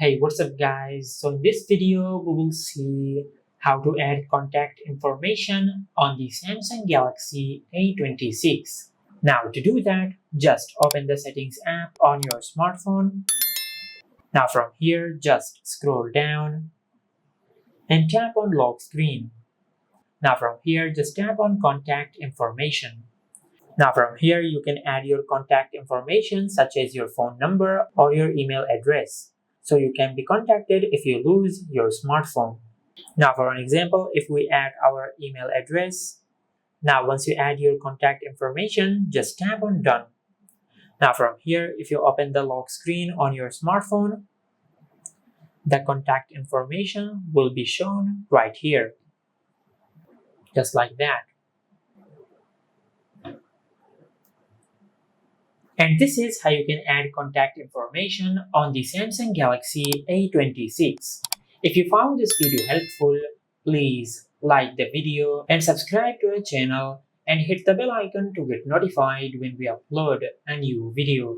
Hey, what's up guys? So in this video, we will see how to add contact information on the Samsung Galaxy A26. Now to do that, just open the settings app on your smartphone. Now from here, just scroll down and tap on lock screen. Now from here, just tap on contact information. Now from here, you can add your contact information such as your phone number or your email address, so you can be contacted if you lose your smartphone. Now for an example, if we add our email address, now once you add your contact information, just tap on done. Now from here, if you open the lock screen on your smartphone, the contact information will be shown right here, just like that. And this is how you can add contact information on the Samsung Galaxy A26. If you found this video helpful, please like the video and subscribe to our channel and hit the bell icon to get notified when we upload a new video.